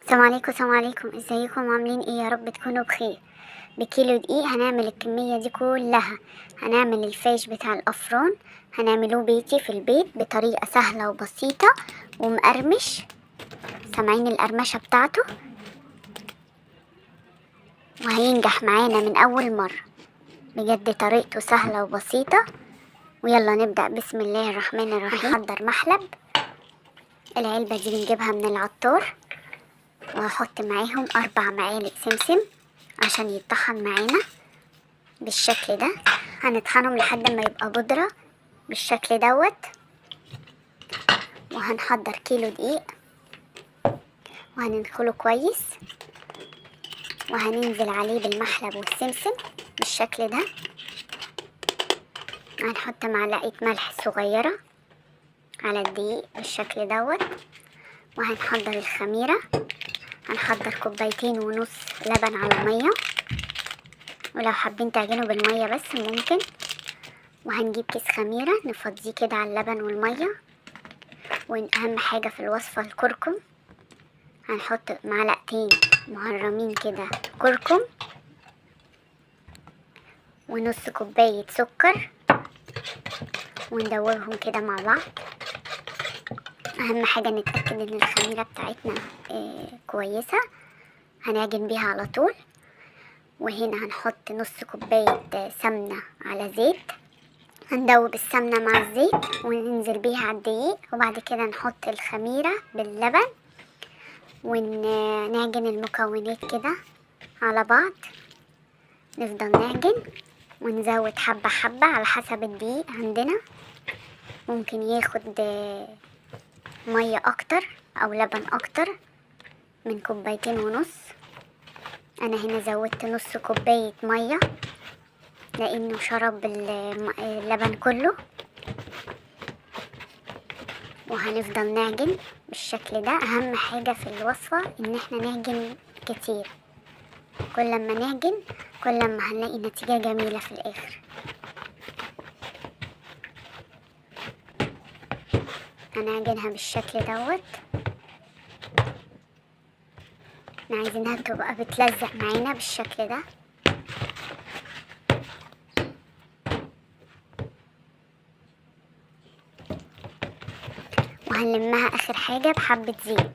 السلام عليكم، ازيكم عاملين ايه؟ يا رب تكونوا بخير. بكيلو دقيق هنعمل الكمية دي كلها. هنعمل الفاش بتاع الافران، هنعملوه بيتي في البيت بطريقة سهلة وبسيطة ومقرمش. سامعين القرمشة بتاعته؟ وهينجح معانا من اول مرة. بجد طريقته سهلة وبسيطة. ويلا نبدأ. بسم الله الرحمن الرحيم. هنحضر محلب. العلبة دي بنجيبها من العطار، وهحط معاهم 4 معالق سمسم عشان يتطحن معانا بالشكل ده. هنطحنهم لحد ما يبقى بودرة بالشكل دوت. وهنحضر كيلو دقيق وهننخله كويس، وهننزل عليه بالمحلب والسمسم بالشكل ده. هنحط معلقة ملح صغيرة على الدقيق بالشكل دوت. وهنحضر الخميرة. هنحضر 2.5 كوب لبن على مية، ولو حابين تعجنوا بالمية بس ممكن. وهنجيب كيس خميرة نفضيه كده على اللبن والمية. واهم حاجة في الوصفة الكركم. هنحط معلقتين مهرمين كده كركم، ونص كوباية سكر، وندوبهم كده مع بعض. اهم حاجة نتأكد ان الخميرة بتاعتنا كويسة. هنعجن بيها على طول. وهنا هنحط نص كوباية سمنة على زيت. هندوب السمنة مع الزيت وننزل بيها على الدقيق، وبعد كده نحط الخميرة باللبن ونعجن المكونات كده على بعض. نفضل نعجن ونزود حبة حبة على حسب الدقيق عندنا. ممكن ياخد مية اكتر او لبن اكتر من 2.5 كوب. انا هنا زودت نص كوباية مية لانه شرب اللبن كله. وهنفضل نعجن بالشكل ده. اهم حاجة في الوصفة ان احنا نعجن كتير. كل ما نعجن كل ما هنلاقي نتيجة جميلة في الاخر. هنعجنها بالشكل دوت. احنا عايزينها تبقى بتلزق معانا بالشكل ده. وهنلمها اخر حاجة بحبة زيت.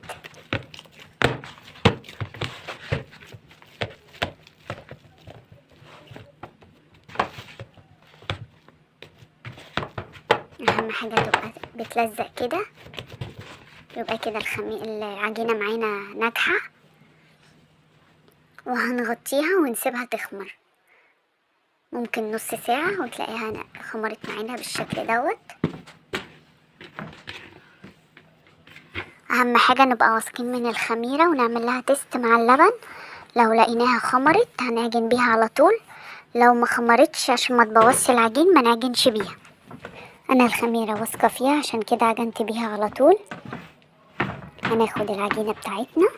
اهم حاجة تبقى بتلزق كده. يبقى كده العجينة معانا ناجحة. وهنغطيها ونسيبها تخمر ممكن نص ساعة وتلاقيها خمرت معانا بالشكل دوت. اهم حاجة نبقى واثقين من الخميرة ونعمل لها تيست مع اللبن. لو لقيناها خمرت هنعجن بيها على طول. لو ما خمرتش عشان ما تبوظش العجين ما نعجنش بيها. انا الخميرة واثقة فيها عشان كده عجنت بيها على طول. هناخد العجينة بتاعتنا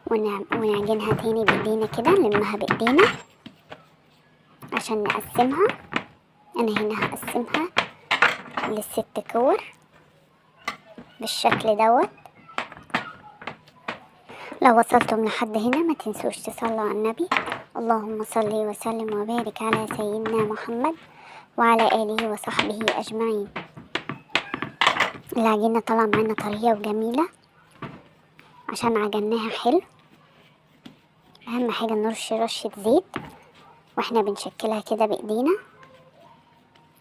ونعجنها تاني بايدينا كده. نلمها بايدينا عشان نقسمها. انا هنا هقسمها ل6 كور بالشكل دوت. لو وصلتم لحد هنا ما تنسوش تصلوا على النبي. اللهم صل وسلم وبارك على سيدنا محمد وعلى آله وصحبه أجمعين. العجينة طالعة معانا طرية وجميلة عشان عجناها حلو. أهم حاجة نرش رشة زيت واحنا بنشكلها كده بإيدينا،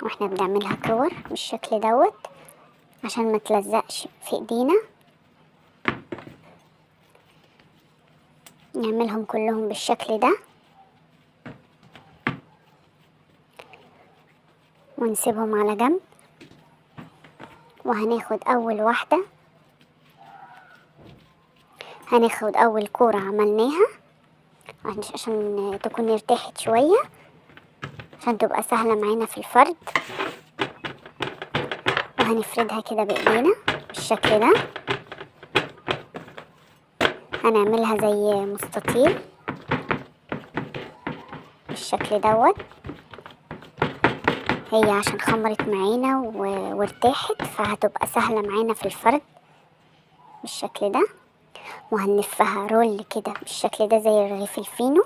واحنا بنعملها كور بالشكل دوت عشان ما تلزقش في ايدينا. نعملهم كلهم بالشكل ده ونسيبهم على جنب. وهناخد اول واحدة. هناخد اول كورة عملناها عشان تكون ارتاحت شوية عشان تبقى سهلة معانا في الفرد. وهنفردها كده بايدينا بالشكل ده. هنعملها زي مستطيل بالشكل دوت. هي عشان خمرت معانا وارتاحت فهتبقى سهلة معانا في الفرد بالشكل ده. وهنلفها رول كده بالشكل ده زي رغيف الفينو.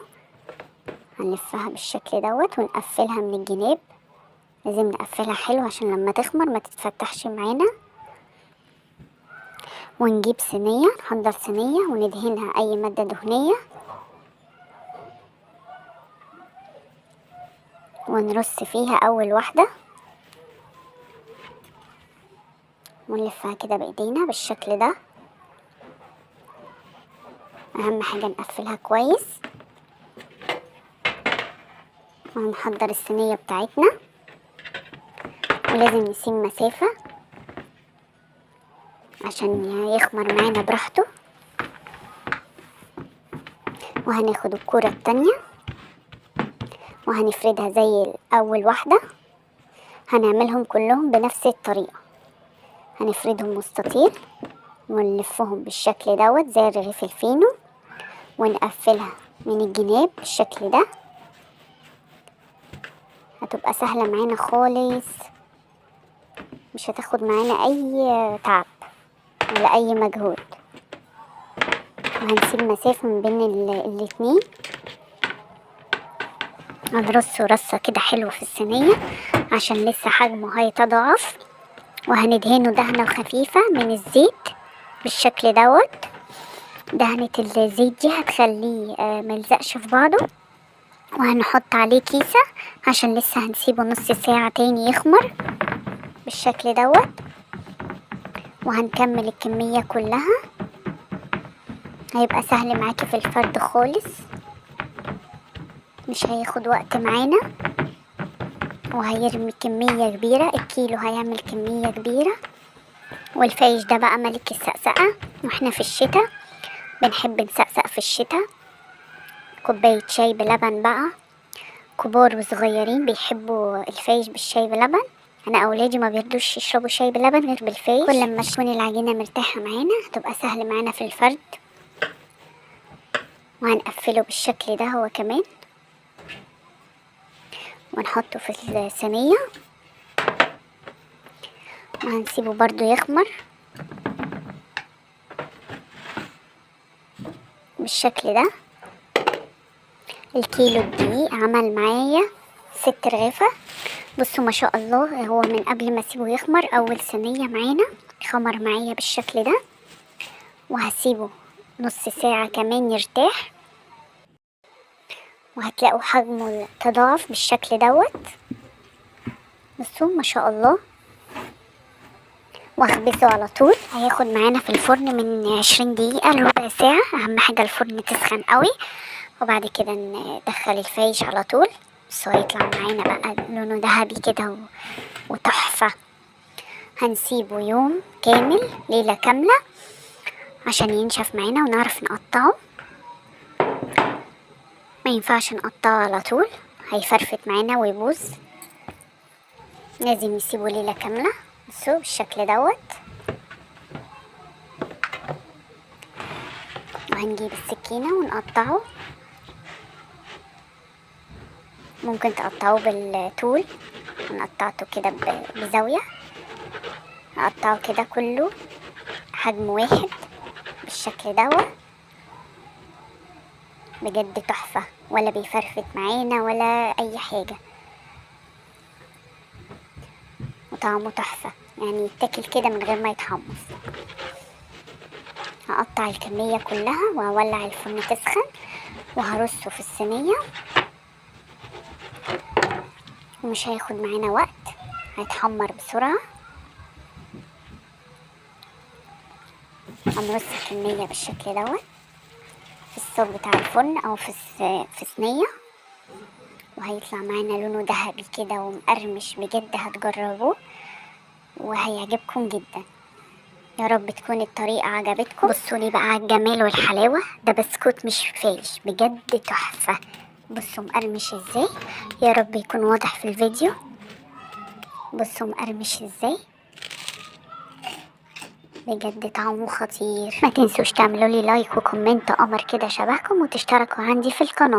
هنلفها بالشكل دوت ونقفلها من الجناب. لازم نقفلها حلو عشان لما تخمر ما تتفتحش معانا. ونجيب صينية، نحضر صينية وندهنها اي مادة دهنية، ونرص فيها اول واحدة ونلفها كده بايدينا بالشكل ده. اهم حاجة نقفلها كويس. وهنحضر الصينية بتاعتنا، ولازم نسيب مسافة عشان يخمر معانا براحته. وهناخد الكرة التانية وهنفردها زي اول واحدة. هنعملهم كلهم بنفس الطريقة، هنفردهم مستطيل ونلفهم بالشكل دوت زي رغيف الفينو، ونقفلها من الجناب بالشكل ده. هتبقى سهلة معانا خالص، مش هتاخد معانا اي تعب ولا اي مجهود. وهنسيب مسافة من بين الاتنين. هنرصه رصة كده حلوة في الصينية عشان لسه حجمه هيتضاعف. وهندهنه دهنة خفيفة من الزيت بالشكل دوت. دهنة الزيت دي هتخليه ملزقش في بعضه. وهنحط عليه كيسة عشان لسه هنسيبه نص ساعة تاني يخمر بالشكل دوت. وهنكمل الكمية كلها، هيبقى سهل معاكي في الفرد خالص، مش هياخد وقت معانا. وهيرمي كمية كبيرة، الكيلو هيعمل كمية كبيرة. والفايش ده بقى ملك السقسقة، واحنا في الشتاء بنحب نسقسق في الشتاء. كوباية شاي بلبن بقى، كبار وصغيرين بيحبوا الفايش بالشاي بلبن. انا اولادي ما بيرضوش يشربوا شاي بلبن غير بالفايش. كل ما تكون العجينة مرتاحة معانا هتبقى سهل معانا في الفرد. وهنقفله بالشكل ده هو كمان، ونحطه في الصينية وهنسيبه برضو يخمر بالشكل ده. الكيلو الدقيق عمل معايا 6 رغيفة. بصوا ما شاء الله، هو من قبل ما اسيبه يخمر اول صينية معانا خمر معايا بالشكل ده. وهسيبه نص ساعة كمان يرتاح، وهتلاقوا حجمه تضاعف بالشكل دوت. بصوا ما شاء الله. واخبزه على طول، هياخد معانا في الفرن من 20 دقيقة لربع ساعة. اهم حاجة الفرن تسخن قوي. وبعد كده ندخل الفايش على طول. بس هيطلع معانا بقى لونه ذهبي كده وتحفة. هنسيبه يوم كامل، ليلة كاملة، عشان ينشف معانا ونعرف نقطعه. ما ينفعش نقطعه على طول، هيفرفت معانا ويبوظ. لازم نسيبه ليلة كاملة. بصوا بالشكل دوت. وهنجيب السكينة ونقطعه. ممكن تقطعوه بالطول. انا قطعته كده بزاوية. هقطعه كده كله حجم واحد بالشكل دوت. بجد تحفة، ولا بيفرفت معانا ولا اي حاجة، وطعمه تحفة يعني يتاكل كده من غير ما يتحمص. هقطع الكمية كلها وهولع الفرن تسخن وهرصه في الصينية. ومش هياخد معانا وقت، هيتحمر بسرعة. هنرص الكمية بالشكل دوت في الصاج بتاع الفرن او في صينية. وهيطلع معانا لونه ذهبي كده ومقرمش. بجد هتجربوه وهيعجبكم جدا. يا رب تكون الطريقة عجبتكم. بصوا لي بقى على الجمال والحلاوة، ده بسكوت مش فايش، بجد تحفة. بصوا مقرمش ازاي، يا رب يكون واضح في الفيديو. بصوا مقرمش ازاي، بجد طعمه خطير. ما تنسوش تعملوا لي لايك وكومنت قمر كده شبهكم، وتشتركوا عندي في القناة.